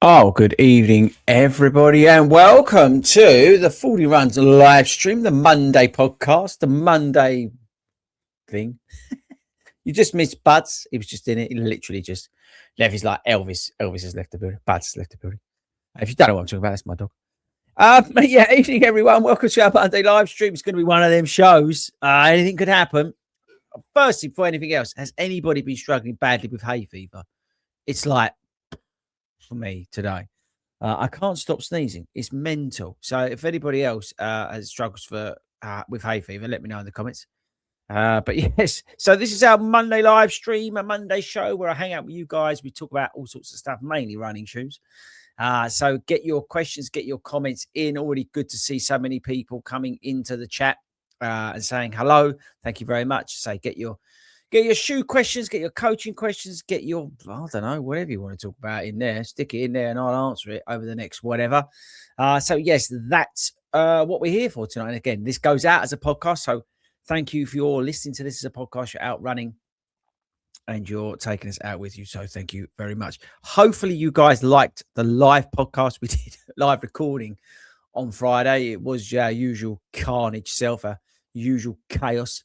Oh, good evening, everybody, and welcome to the 40 Runs live stream, the Monday podcast, the Monday thing. You just missed Buds. He was just in it. He literally just left. He's like Elvis. Elvis has left the building. Buds has left the building. If you don't know what I'm talking about, that's my dog. Yeah, evening, everyone. Welcome to our Monday live stream. It's going to be one of them shows. Anything could happen. Firstly, before anything else, has anybody been struggling badly with hay fever? It's like for me today. I can't stop sneezing. It's mental. So if anybody else has struggles with hay fever, let me know in the comments. But yes, so this is our Monday live stream, a Monday show where I hang out with you guys. We talk about all sorts of stuff, mainly running shoes. So get your questions, get your comments in. Already good to see so many people coming into the chat and saying hello. Thank you very much. So get your shoe questions, get your coaching questions, get your, I don't know, whatever you want to talk about in there. Stick it in there and I'll answer it over the next whatever. So, yes, that's what we're here for tonight. And again, this goes out as a podcast. So, thank you for your listening to this as a podcast. You're out running and you're taking us out with you. So, thank you very much. Hopefully, you guys liked the live podcast. We did live recording on Friday. It was our usual carnage self, our usual chaos.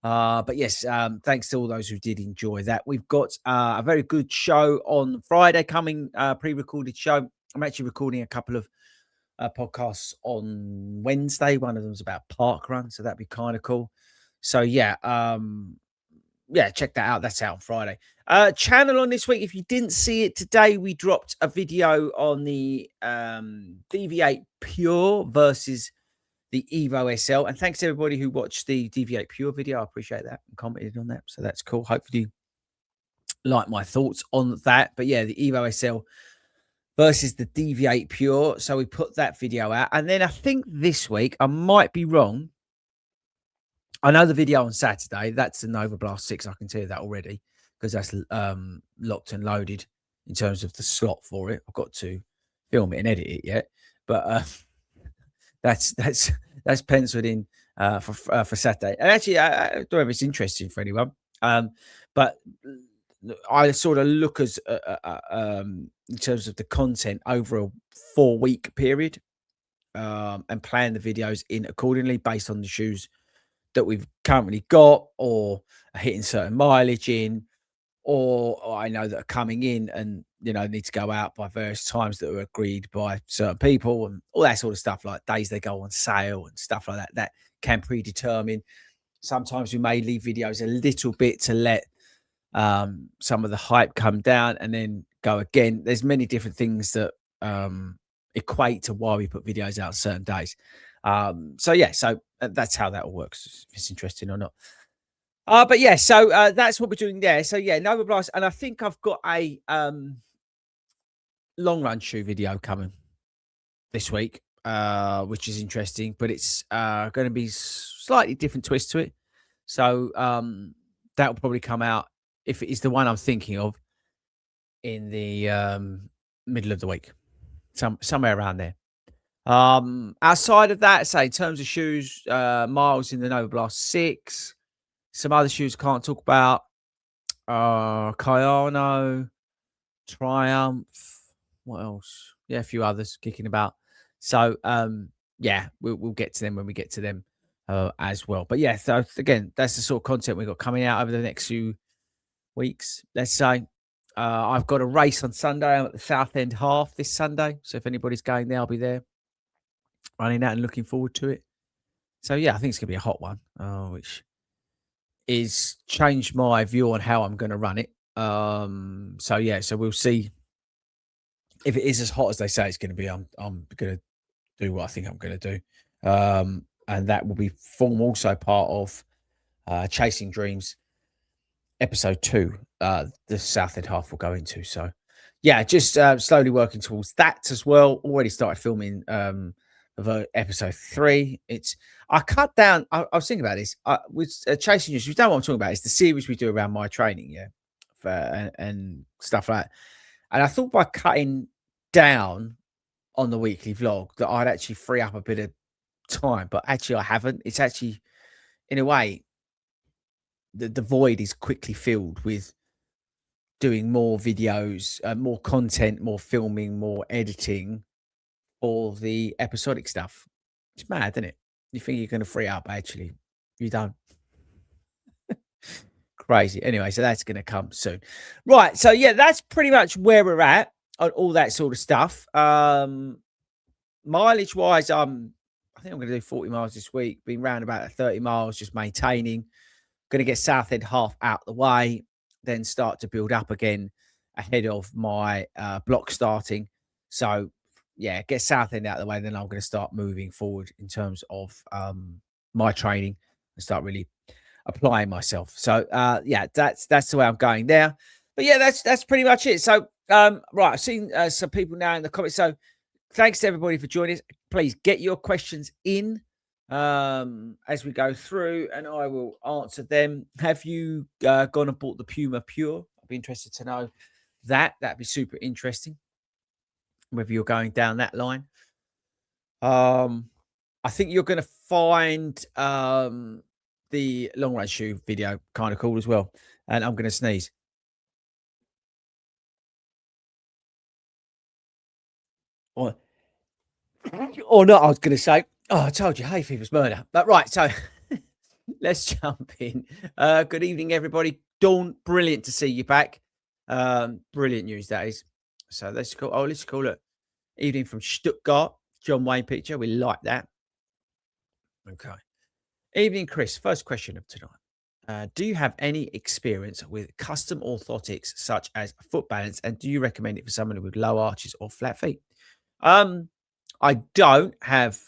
But yes, thanks to all those who did enjoy that. We've got a very good show on Friday coming, pre-recorded show. I'm actually recording a couple of podcasts on Wednesday. One of them is about park run, so that'd be kind of cool. So yeah, check that out. That's out on Friday. Channel on this week. If you didn't see it today, we dropped a video on the DV8 Pure versus the Evo SL. And thanks to everybody who watched the DV8 Pure video. I appreciate that and commented on that. So that's cool. Hopefully you like my thoughts on that. But yeah, the Evo SL versus the DV8 Pure. So we put that video out. And then I think this week, I might be wrong. I know the video on Saturday, that's the Nova Blast 6. I can tell you that already because that's locked and loaded in terms of the slot for it. I've got to film it and edit it yet. But that's penciled in for Saturday. And actually, I don't know if it's interesting for anyone, but I sort of look as in terms of the content over a 4-week period and plan the videos in accordingly based on the shoes that we've currently got or are hitting certain mileage in, or I know that are coming in and, need to go out by various times that are agreed by certain people and all that sort of stuff, like days they go on sale and stuff like that, that can predetermine. Sometimes we may leave videos a little bit to let some of the hype come down and then go again. There's many different things that equate to why we put videos out certain days. So that's how that all works, if it's interesting or not. But yeah, so that's what we're doing there. So yeah, Nova Blast, and I think I've got a long run shoe video coming this week, which is interesting, but it's going to be slightly different twist to it. So that will probably come out, if it is the one I'm thinking of, in the middle of the week, somewhere around there. Outside of that, say in terms of shoes, miles in the Nova Blast 6. Some other shoes can't talk about. Kayano, Triumph. What else? Yeah, a few others kicking about. So, we'll get to them when we get to them as well. But yeah, so again, that's the sort of content we've got coming out over the next few weeks. Let's say I've got a race on Sunday. I'm at the Southend Half this Sunday. So if anybody's going there, I'll be there running out and looking forward to it. So yeah, I think it's going to be a hot one, which is changed my view on how I'm going to run it. So we'll see if it is as hot as they say it's going to be. I'm going to do what I think I'm going to do, and that will form also part of Chasing Dreams episode 2. The Southend Half will go into. So yeah, just slowly working towards that as well. Already started filming of episode 3. I cut down. I was thinking about this with Chasing Dreams. You know what I'm talking about? It's the series we do around my training, and stuff like that. And I thought by cutting down on the weekly vlog that I'd actually free up a bit of time, but actually I haven't. It's actually, in a way, the void is quickly filled with doing more videos, more content, more filming, more editing for the episodic stuff. It's mad, isn't it? You think you're going to free up, actually, you don't. Crazy. Anyway, so that's going to come soon. Right. So yeah, that's pretty much where we're at on all that sort of stuff. Mileage wise, I think I'm going to do 40 miles this week. Been round about 30 miles, just maintaining. Going to get Southend half out the way, then start to build up again ahead of my block starting. So yeah, get Southend out of the way, then I'm going to start moving forward in terms of my training and start really applying myself. So yeah, that's the way I'm going there. But yeah, that's pretty much it. So right, I've seen some people now in the comments. So thanks to everybody for joining us. Please get your questions in as we go through, and I will answer them. Have you gone and bought the Puma Pure? I'd be interested to know that. That'd be super interesting. Whether you're going down that line. I think you're going to find the long range shoe video kind of cool as well. And I'm going to sneeze. Or not, I was going to say, oh, I told you, hay fever's murder. But right, so let's jump in. Good evening, everybody. Dawn, brilliant to see you back. Brilliant news, that is. So let's call it evening from Stuttgart. John Wayne picture. We like that. Okay. Evening, Chris. First question of tonight. Do you have any experience with custom orthotics such as foot balance, and do you recommend it for someone with low arches or flat feet? I don't have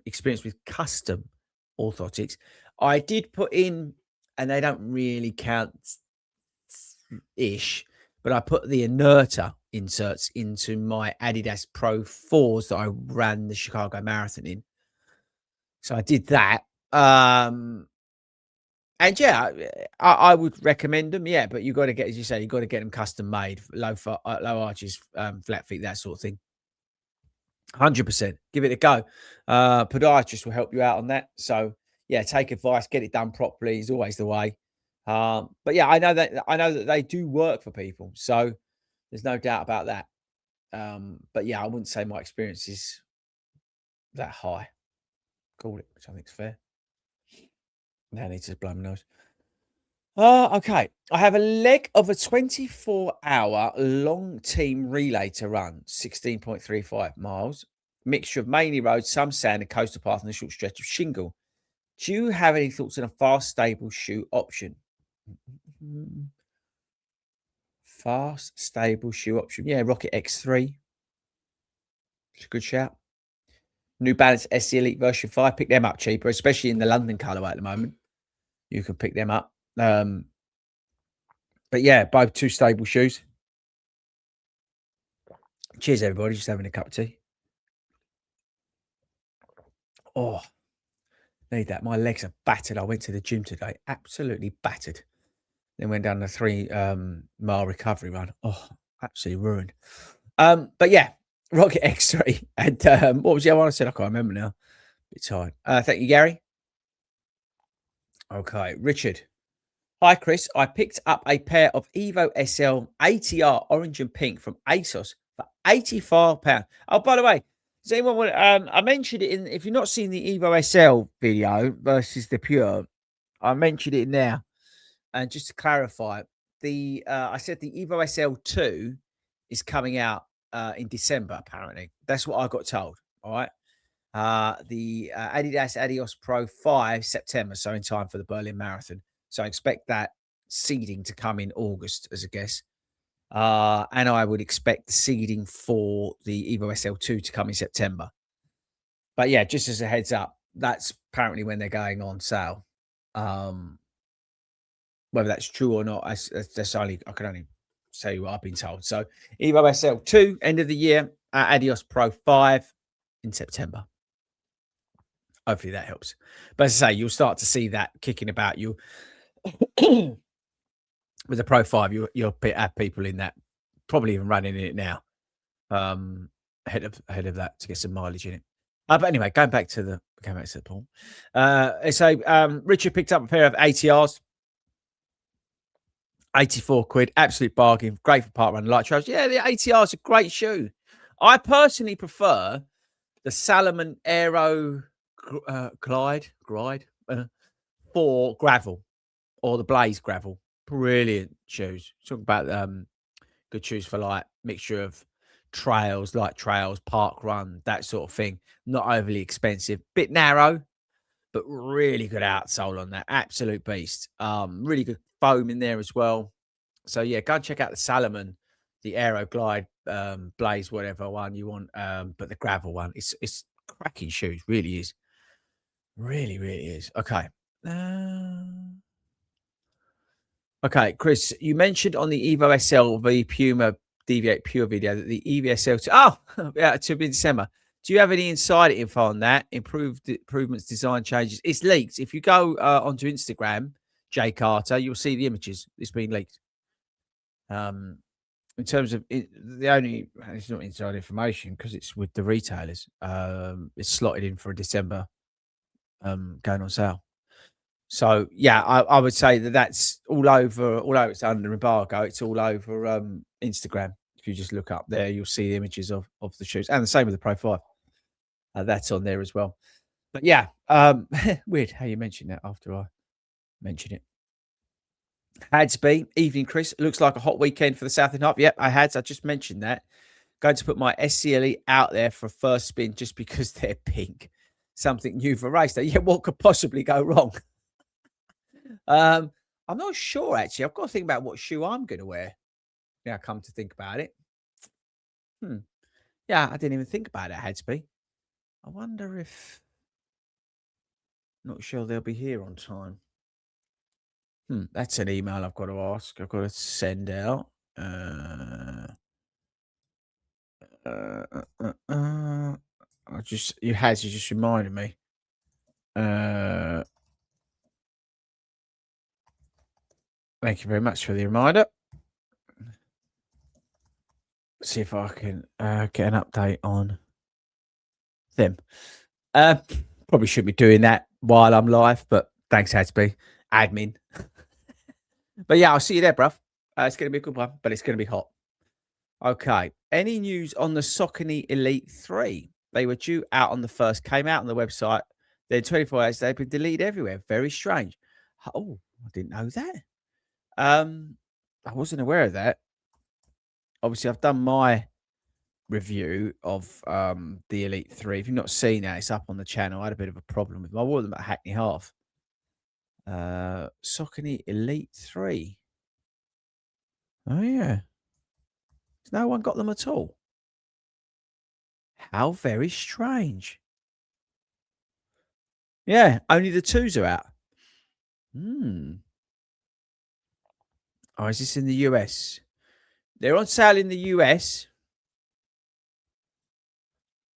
experience with custom orthotics. I did put in, and they don't really count ish, but I put the inerter inserts into my Adidas Pro 4s that I ran the Chicago Marathon in. So I did that. And yeah, I would recommend them. Yeah, but you got to get, as you say, you got to get them custom made, low arches, flat feet, that sort of thing. 100%. Give it a go. Podiatrist will help you out on that. So yeah, take advice, get it done properly is always the way. But yeah, I know that they do work for people. So there's no doubt about that. But yeah, I wouldn't say my experience is that high. Call it, which I think is fair. Now I need to blow my nose. Okay. I have a leg of a 24-hour long team relay to run, 16.35 miles. Mixture of mainly roads, some sand and coastal path, and a short stretch of shingle. Do you have any thoughts on a fast, stable shoe option? Fast, stable shoe option. Yeah, Rocket X3. It's a good shout. New Balance SC Elite version 5. Pick them up cheaper, especially in the London colourway at the moment. You can pick them up. But yeah, both two stable shoes. Cheers, everybody. Just having a cup of tea. Oh, need that. My legs are battered. I went to the gym today. Absolutely battered. Then went down the 3-mile recovery run. Oh, absolutely ruined. But yeah, Rocket X3. And what was the other one I said? I can't remember now. A bit tired. Thank you, Gary. Okay, Richard. Hi, Chris. I picked up a pair of Evo SL ATR orange and pink from ASOS for £85. Oh, by the way, does anyone want? I mentioned it in. If you've not seen the Evo SL video versus the Pure, I mentioned it now. And just to clarify, I said the Evo SL2 is coming out in December. Apparently, that's what I got told. All right. The Adidas Adios Pro 5 September, so in time for the Berlin Marathon. So I expect that seeding to come in August as a guess. And I would expect the seeding for the Evo SL2 to come in September. But yeah, just as a heads up, that's apparently when they're going on sale. Whether that's true or not, that's only, I can only say what I've been told. So Evo SL2, end of the year, Adios Pro 5 in September. Hopefully that helps. But as I say, you'll start to see that kicking about you. With the Pro 5, you'll have people in that, probably even running in it now, ahead of that to get some mileage in it. But anyway, going back to the point. So Richard picked up a pair of ATRs. £84, absolute bargain. Great for park run light trails. Yeah, the ATR is a great shoe. I personally prefer the Salomon Aero Glide for gravel, or the Blaze gravel. Brilliant shoes. Talk about good shoes for like mixture of trails, light trails, park run, that sort of thing. Not overly expensive, bit narrow, but really good outsole on that. Absolute beast. Really good foam in there as well. So yeah, go and check out the Salomon, the Aero Glide, Blaze, whatever one you want. But the gravel one, it's cracking shoes. Really is. Really, really is. Okay. Uh, okay, Chris, you mentioned on the Evo SLV Puma Deviate Pure video that the EVSL yeah, to be December. Do you have any insider info on that? Improvements, design changes. It's leaked. If you go onto Instagram, Jay Carter, you'll see the images. It's been leaked. In terms of it, the only it's not inside information because it's with the retailers. It's slotted in for a December going on sale. So yeah, I would say that that's all over. Although it's under embargo, it's all over Instagram. If you just look up there, you'll see the images of the shoes, and the same with the Pro 5. That's on there as well. But yeah, weird how you mentioned that after I mentioned it. Hadsby, evening, Chris. Looks like a hot weekend for the Southern Half. Yep, I just mentioned that. Going to put my SCLE out there for a first spin just because they're pink. Something new for race day. Yeah, what could possibly go wrong? I'm not sure actually. I've got to think about what shoe I'm going to wear. Yeah, come to think about it. Yeah, I didn't even think about it, Hadsby. I wonder if not sure they'll be here on time. That's an email I've got to ask. I've got to send out. I just you just reminded me. Thank you very much for the reminder. See if I can get an update on them. Probably shouldn't be doing that while I'm live, but thanks, Hadsby. Admin. But yeah, I'll see you there, bruv. It's going to be a good one, but it's going to be hot. Okay. Any news on the Saucony Elite 3? They were due out on the first, came out on the website. Then 24 hours, they've been deleted everywhere. Very strange. Oh, I didn't know that. I wasn't aware of that. Obviously, I've done my review of the Elite 3. If you've not seen that, it's up on the channel. I had a bit of a problem with them. I wore them at Hackney Half. Saucony Elite 3. Oh, yeah. No one got them at all. How very strange. Yeah, only the 2s are out. Oh, is this in the US? They're on sale in the US,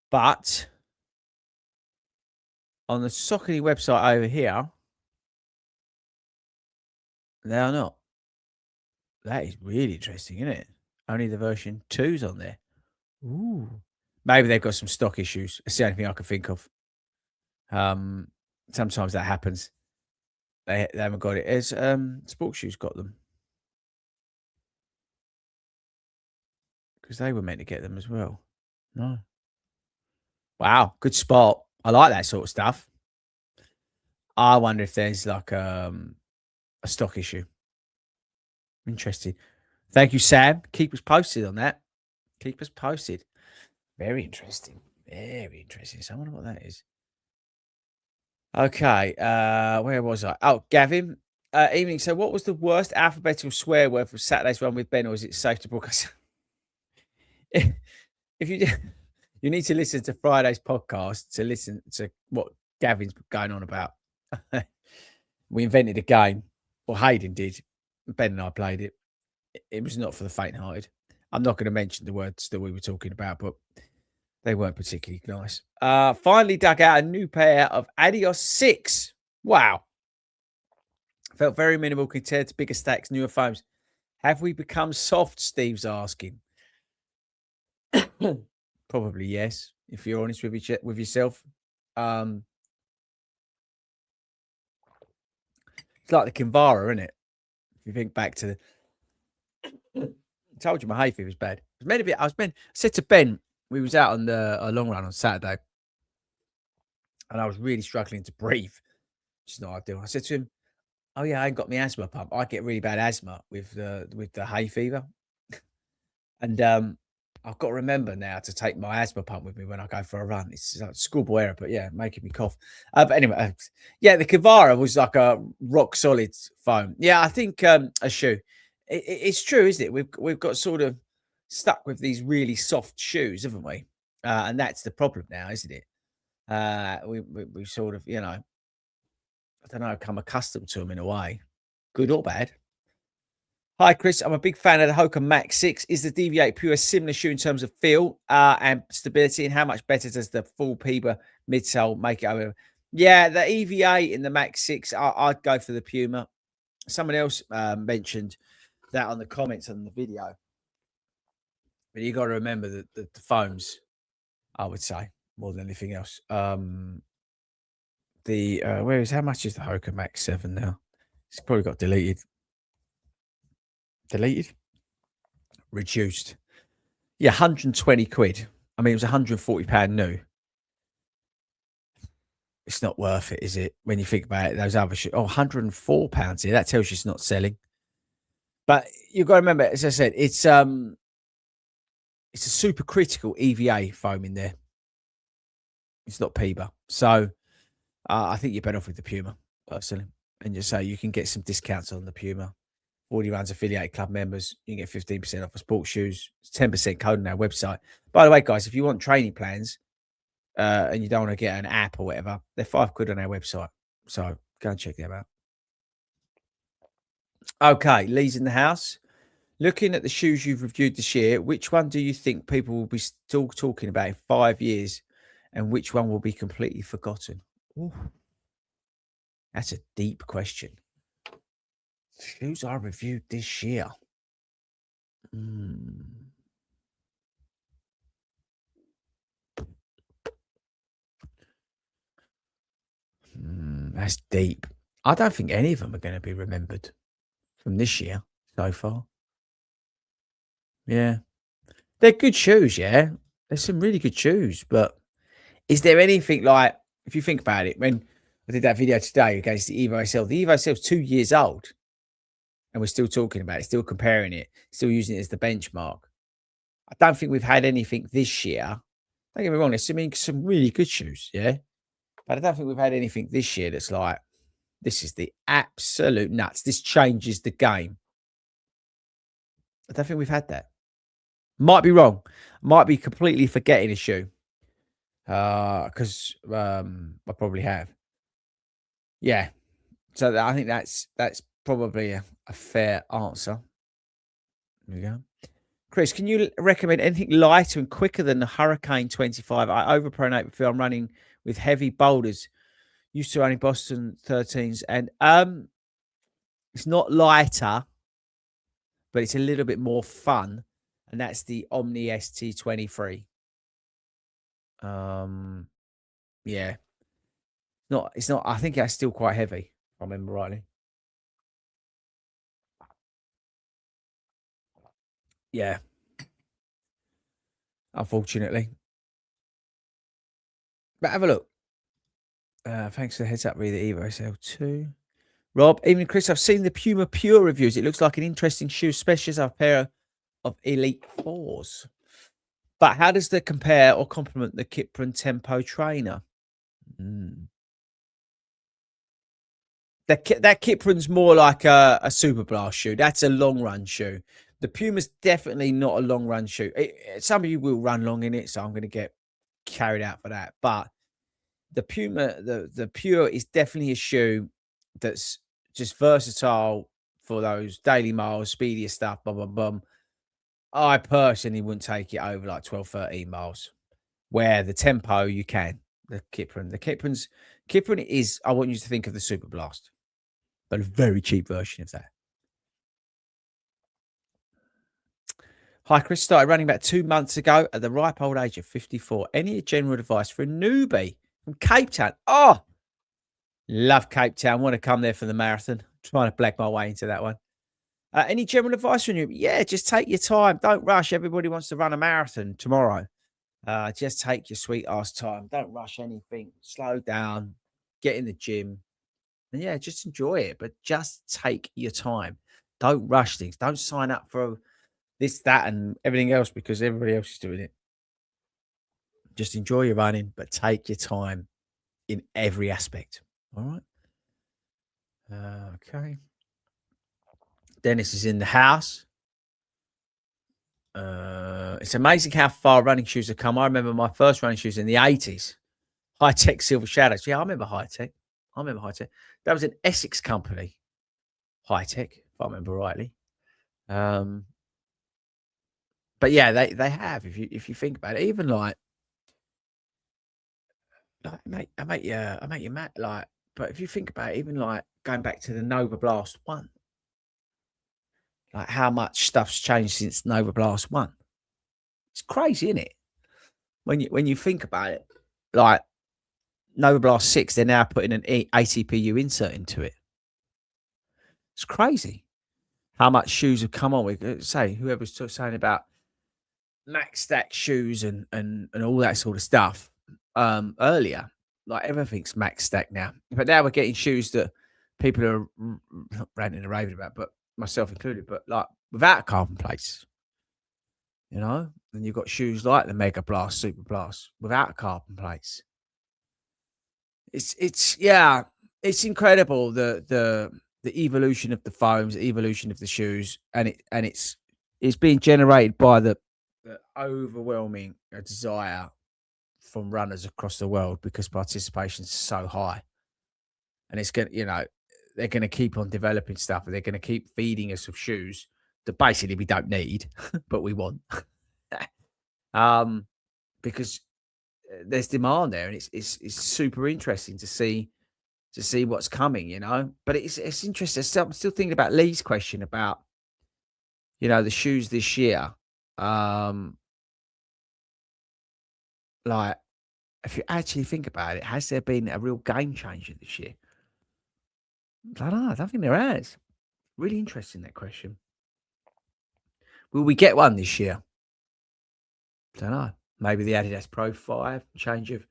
but on the Saucony website over here, they are not. That is really interesting, isn't it? Only the version 2's on there. Ooh. Maybe they've got some stock issues. It's the only thing I can think of. Sometimes that happens. They haven't got it. As Sports Shoes got them. Because they were meant to get them as well. No. Wow, good spot. I like that sort of stuff. I wonder if there's like a stock issue. Interesting. Thank you, Sam. Keep us posted on that. Keep us posted. Very interesting. Very interesting. So I wonder what that is. Okay. Where was I? Oh, Gavin. Evening. So what was the worst alphabetical swear word for Saturday's run with Ben, or is it safe to broadcast? If you you need to listen to Friday's podcast to listen to what Gavin's going on about. We invented a game, or Hayden did. Ben and I played it. It was not for the faint-hearted. I'm not going to mention the words that we were talking about, but they weren't particularly nice. Finally dug out a new pair of Adios 6. Wow. Felt very minimal compared to bigger stacks, newer foams. Have we become soft? Steve's asking. Probably yes, if you're honest with yourself. It's like the Kinvara, isn't it? If you think back to I told you my hay fever was bad. It was meant to be. I said to Ben, we was out on a long run on Saturday, and I was really struggling to breathe. Which is not ideal. I said to him, "Oh yeah, I ain't got my asthma pump. I get really bad asthma with the hay fever, and I've got to remember now to take my asthma pump with me when I go for a run. It's like schoolboy error, but yeah, making me cough. But anyway, yeah, the Kavara was like a rock solid foam. Yeah, I think a shoe. It's true, isn't it? We've got sort of stuck with these really soft shoes, haven't we? And that's the problem now, isn't it? We sort of, I don't know, come accustomed to them in a way, good or bad. Hi, Chris. I'm a big fan of the Hoka Max 6. Is the Deviate Pure a similar shoe in terms of feel and stability? And how much better does the full Puma midsole make it over? Yeah, the EVA in the Max 6, I'd go for the Puma. Someone else mentioned that on the comments on the video. But you got to remember that the foams, I would say, more than anything else. How much is the Hoka Max 7 now? It's probably got deleted. Deleted? Reduced. Yeah, 120 quid. I mean, it was £140 new. It's not worth it, is it? When you think about it, those other shoes. Oh, £104 here. That tells you it's not selling. But you've got to remember, as I said, it's a super critical EVA foam in there. It's not Puma. So I think you're better off with the Puma, personally. And just say you can get some discounts on the Puma. FORDY Runs affiliate club members, you can get 15% off for sports shoes. It's 10% code on our website. By the way, guys, if you want training plans and you don't want to get an app or whatever, they're £5 on our website. So go and check them out. Okay, Lee's in the house. Looking at the shoes you've reviewed this year, which one do you think people will be still talking about in 5 years and which one will be completely forgotten? Ooh, that's a deep question. Shoes I reviewed this year. That's deep. I don't think any of them are going to be remembered from this year so far. Yeah. They're good shoes, yeah. There's some really good shoes, but is there anything like, if you think about it, when I did that video today against the Evo SL, the Evo SL is 2 years old and we're still talking about it, still comparing it, still using it as the benchmark. I don't think we've had anything this year. Don't get me wrong, there's some really good shoes, yeah. But I don't think we've had anything this year that's like, this is the absolute nuts. This changes the game. I don't think we've had that. Might be wrong. Might be completely forgetting a shoe. Because I probably have. Yeah. So I think that's probably a fair answer. There we go. Chris, can you recommend anything lighter and quicker than the Hurricane 25? I overpronate feel I'm running with heavy boulders. Used to running Boston 13s, and it's not lighter, but it's a little bit more fun, and that's the Omni ST23. Yeah. It's not. I think that's still quite heavy, if I remember rightly. Yeah. Unfortunately. But have a look. Thanks for the heads up, read the Evo SL2. Rob, even Chris, I've seen the Puma Pure reviews. It looks like an interesting shoe, especially as a pair of Elite 4s. But how does that compare or complement the Kipron Tempo Trainer? That Kipron's more like a Super Blast shoe. That's a long run shoe. The Puma's definitely not a long run shoe. Some of you will run long in it, so I'm going to get carried out for that. But the Puma, the Pure is definitely a shoe that's just versatile for those daily miles, speedier stuff, blah, blah, blah. I personally wouldn't take it over like 12, 13 miles, where the Tempo you can. The Kipron is, I want you to think of the Super Blast, but a very cheap version of that. Hi, Chris. Started running about 2 months ago at the ripe old age of 54. Any general advice for a newbie from Cape Town? Oh, love Cape Town. Want to come there for the marathon. Trying to black my way into that one. Any general advice from you? Yeah, just take your time. Don't rush. Everybody wants to run a marathon tomorrow. Just take your sweet ass time. Don't rush anything. Slow down. Get in the gym. And yeah, just enjoy it. But just take your time. Don't rush things. Don't sign up for this, that, and everything else because everybody else is doing it. Just enjoy your running, but take your time in every aspect. All right. Okay. Dennis is in the house. It's amazing how far running shoes have come. I remember my first running shoes in the 80s. High Tech Silver Shadows. Yeah, I remember High Tech. That was an Essex company. High Tech, if I remember rightly. But yeah, they have. If you think about it, even I make you mad. But if you think about it, even going back to the Nova Blast one, like how much stuff's changed since Nova Blast one. It's crazy, isn't it? When you think about it, like Nova Blast 6, they're now putting an ATPU insert into it. It's crazy how much shoes have come on. We say whoever's saying about max stack shoes and all that sort of stuff earlier. Like everything's max stack now, but now we're getting shoes that people are ranting and raving about, but myself included. But like without carbon plates, and you've got shoes like the Mega Blast, Super Blast without carbon plates. It's incredible the evolution of the foams, the evolution of the shoes, and it's being generated by the overwhelming desire from runners across the world because participation is so high, and it's going they're going to keep on developing stuff, and they're going to keep feeding us with shoes that basically we don't need, but we want, because there's demand there, and it's super interesting to see what's coming, But it's interesting. I'm still thinking about Lee's question about the shoes this year. Like if you actually think about it, has there been a real game changer this year? I don't know. I don't think there has. Really interesting, that question. Will we get one this year? Don't know. Maybe the Adidas Pro 5 change of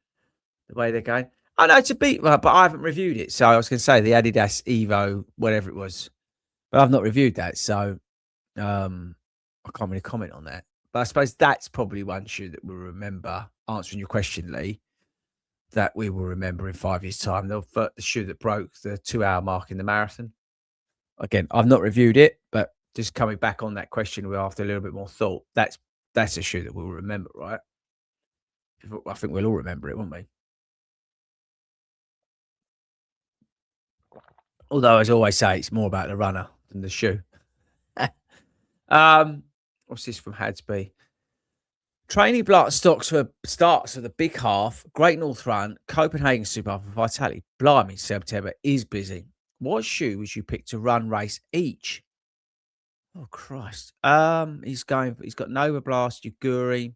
the way they're going. I know it's a beat, but I haven't reviewed it. So I was going to say the Adidas Evo, whatever it was, but I've not reviewed that. So I can't really comment on that. But I suppose that's probably one shoe that we'll remember, answering your question, Lee, that we will remember in 5 years' time. The shoe that broke the 2-hour mark in the marathon. Again, I've not reviewed it, but just coming back on that question after a little bit more thought, that's a shoe that we'll remember, right? I think we'll all remember it, won't we? Although, as I always say, it's more about the runner than the shoe. What's this from Hadsby? Training block stocks for starts of the big half, Great North Run, Copenhagen Super Half, and Vitality. Blimey, September is busy. What shoe would you pick to run race each? Oh Christ. He's got Nova Blast, Yuguri,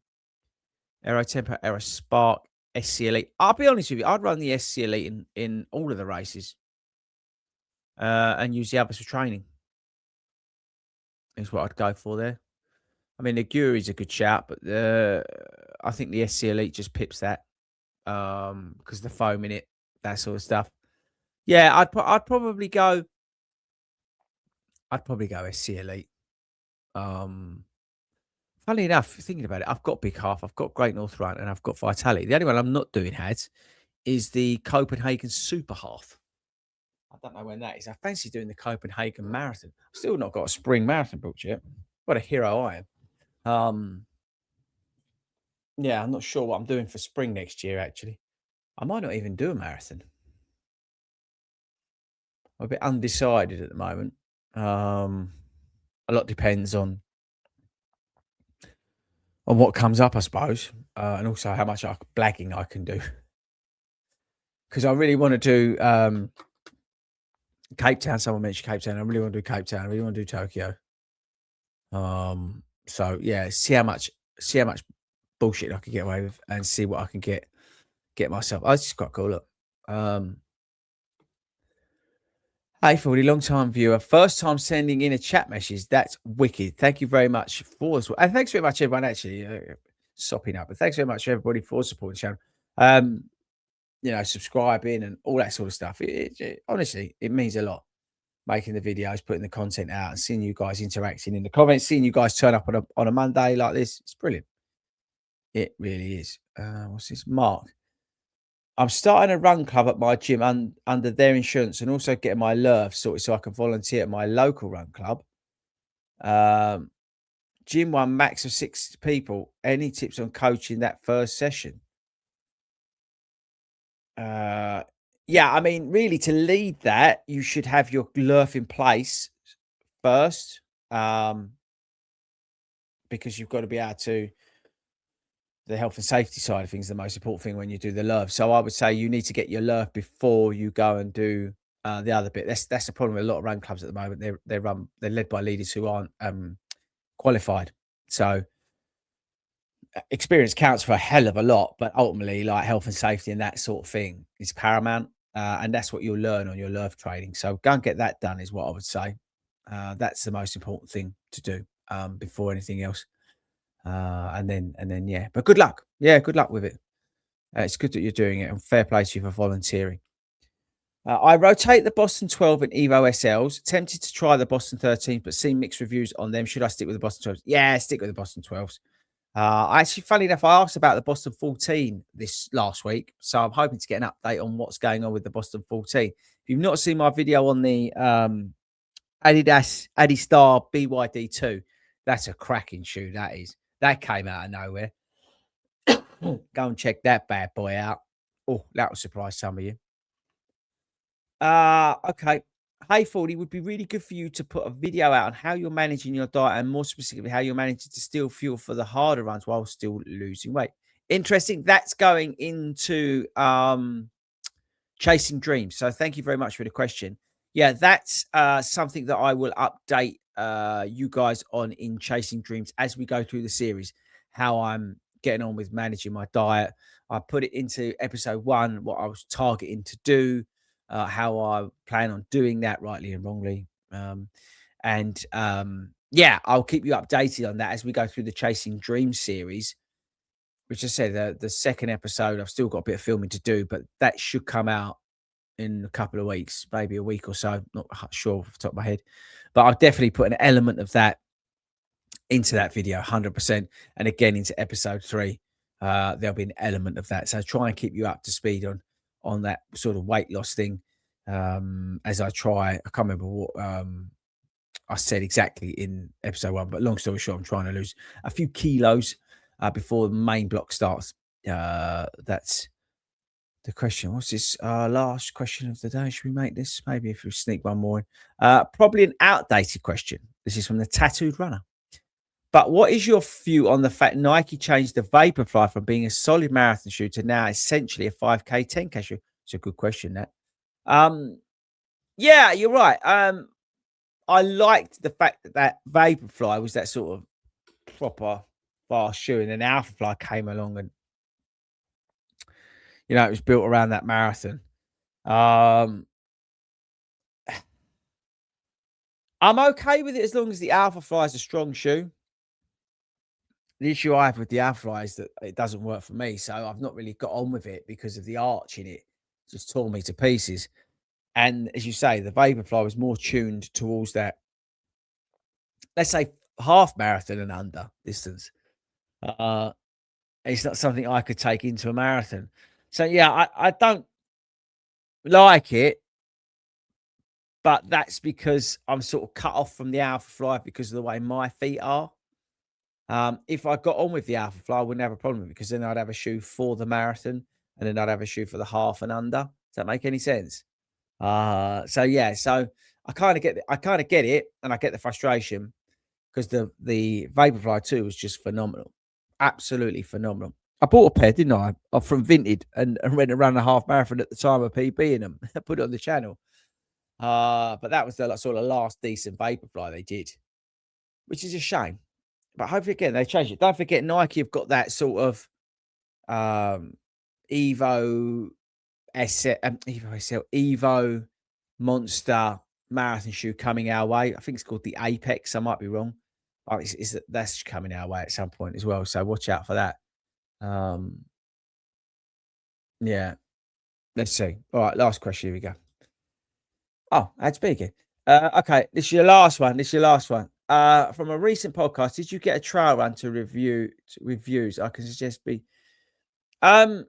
Aero Tempo, Aero Spark, SC Elite. I'll be honest with you, I'd run the SC Elite in all of the races. And use the others for training. Is what I'd go for there. I mean, the Yuguri's a good shout, but I think the SC Elite just pips that. Because the foam in it, that sort of stuff. Yeah, I'd probably go SC Elite. Funnily enough, thinking about it, I've got Big Half, I've got Great North Run, and I've got Vitality. The only one I'm not doing is the Copenhagen Super Half. I don't know when that is. I fancy doing the Copenhagen Marathon. I've still not got a spring marathon booked yet. What a hero I am. Yeah, I'm not sure what I'm doing for spring next year, actually. I might not even do a marathon. I'm a bit undecided at the moment. A lot depends on what comes up, I suppose, and also how much blagging I can do. Because I really want to do Cape Town. Someone mentioned Cape Town. I really want to do Cape Town. I really want to do Tokyo. So yeah, see how much bullshit I can get away with, and see what I can get myself. Oh, this is quite cool. Look, Hey, FORDY, long time viewer, first time sending in a chat message. That's wicked. Thank you very much for as well. And thanks very much, everyone, actually, sopping up. But thanks very much, for everybody, for supporting the channel. Um, subscribing and all that sort of stuff. Honestly, it means a lot. Making the videos, putting the content out, and seeing you guys interacting in the comments, seeing you guys turn up on a Monday like this. It's brilliant. It really is. What's this? Mark. I'm starting a run club at my gym under their insurance and also getting my LERV sorted so I can volunteer at my local run club. Um, Gym one max of 6 people. Any tips on coaching that first session? Uh, yeah, I mean, really, to lead that, you should have your LERV in place first, because you've got to be able to. The health and safety side of things is the most important thing when you do the LERV. So I would say you need to get your LERV before you go and do the other bit. That's the problem with a lot of run clubs at the moment. They're led by leaders who aren't qualified. So experience counts for a hell of a lot, but ultimately, like health and safety and that sort of thing is paramount, and that's what you'll learn on your LERV training. So go and get that done is what I would say. That's the most important thing to do before anything else. And then, yeah. But good luck. Yeah, good luck with it. It's good that you're doing it, and fair play to you for volunteering. I rotate the Boston 12 and Evo SLs. Tempted to try the Boston 13, but seen mixed reviews on them. Should I stick with the Boston 12s? Yeah, stick with the Boston 12s. Actually, funny enough, I asked about the Boston 14 this last week, so I'm hoping to get an update on what's going on with the Boston 14. If you've not seen my video on the Adidas Adistar BYD2, that's a cracking shoe. That came out of nowhere. Go and check that bad boy out. Oh, that will surprise some of you. Okay. Hey, Fordy, would be really good for you to put a video out on how you're managing your diet and more specifically how you're managing to still fuel for the harder runs while still losing weight. Interesting. That's going into chasing dreams. So thank you very much for the question. Yeah, that's something that I will update you guys on in chasing dreams as we go through the series, how I'm getting on with managing my diet. I put it into episode 1, what I was targeting to do, how I plan on doing that rightly and wrongly. Yeah, I'll keep you updated on that as we go through the Chasing Dreams series, which I said, the second episode, I've still got a bit of filming to do, but that should come out in a couple of weeks, maybe a week or so. Not sure off the top of my head, but I'll definitely put an element of that into that video, 100%. And again, into episode 3, there'll be an element of that. So try and keep you up to speed on that sort of weight loss thing. As I try, I can't remember what I said exactly in episode 1, but long story short, I'm trying to lose a few kilos before the main block starts. That's the question. What's this last question of the day? Should we make this? Maybe if we sneak one more in. Probably an outdated question. This is from the Tattooed Runner. But what is your view on the fact Nike changed the Vaporfly from being a solid marathon shoe to now essentially a 5K, 10K shoe? It's a good question, that. Yeah, you're right. I liked the fact that Vaporfly was that sort of proper fast shoe, and then Alphafly came along, and it was built around that marathon. I'm okay with it as long as the Alphafly is a strong shoe. The issue I have with the Alphafly is that it doesn't work for me, so I've not really got on with it because of the arch in it. Just tore me to pieces. And as you say, the Vaporfly was more tuned towards that, let's say, half marathon and under distance. It's not something I could take into a marathon. So yeah, I don't like it, but that's because I'm sort of cut off from the Alphafly because of the way my feet are. If I got on with the Alphafly, I wouldn't have a problem with it because then I'd have a shoe for the marathon and then I'd have a shoe for the half and under. Does that make any sense? So yeah, so I kind of get it, and I get the frustration because the Vaporfly 2 was just phenomenal, absolutely phenomenal. I bought a pair, didn't I? From Vinted and went around a half marathon at the time of PB in them. I put it on the channel. But that was the sort of last decent Vaporfly they did, which is a shame. But hopefully, again, they change it. Don't forget, Nike have got that sort of Evo SL, Evo Monster marathon shoe coming our way. I think it's called the Apex. I might be wrong. Oh, that's coming our way at some point as well. So watch out for that. Um, yeah, let's see. All right, last question. Here we go. Oh, ad speaking. Okay, this is your last one. This is your last one. From a recent podcast, did you get a trail run to reviews? I can suggest be. Um,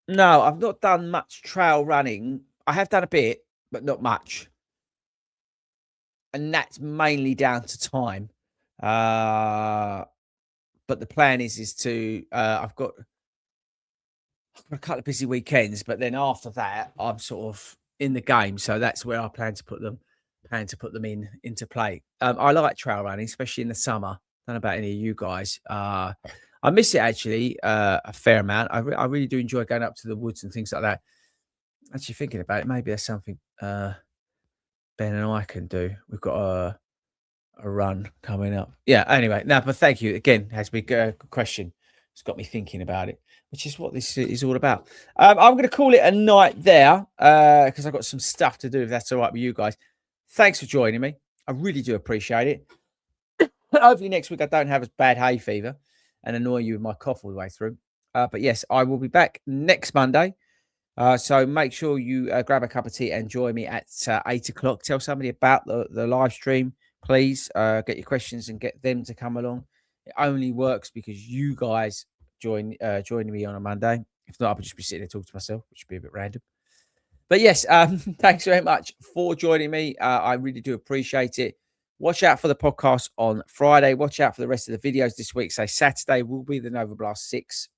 no, I've not done much trail running. I have done a bit, but not much, and that's mainly down to time. Uh, but the plan is to I've got a couple of busy weekends, but then after that, I'm sort of in the game, so that's where I plan to put them into play. I like trail running, especially in the summer. Don't know about any of you guys. I miss it actually a fair amount. I really do enjoy going up to the woods and things like that. Actually, thinking about it, maybe there's something Ben and I can do. We've got a run coming up. Yeah. Anyway, no, but thank you again. Has been a good question. It's got me thinking about it, which is what this is all about. I'm going to call it a night there because I've got some stuff to do. If that's all right with you guys, thanks for joining me. I really do appreciate it. Hopefully next week I don't have as bad hay fever and annoy you with my cough all the way through. But yes, I will be back next Monday. So make sure you grab a cup of tea and join me at 8 o'clock. Tell somebody about the live stream, please. Get your questions and get them to come along. It only works because you guys joining me on a Monday. If not, I'll just be sitting there talking to myself, which would be a bit random. But yes, thanks very much for joining me. I really do appreciate it. Watch out for the podcast on Friday. Watch out for the rest of the videos this week. So Saturday will be the Nova Blast 6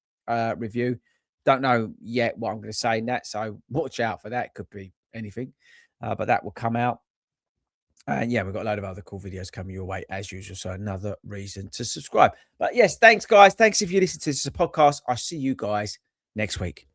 review. Don't know yet what I'm going to say in that, so watch out for that. Could be anything, but that will come out. And yeah, we've got a load of other cool videos coming your way as usual. So another reason to subscribe. But yes, thanks, guys. Thanks if you listen to this podcast. I'll see you guys next week.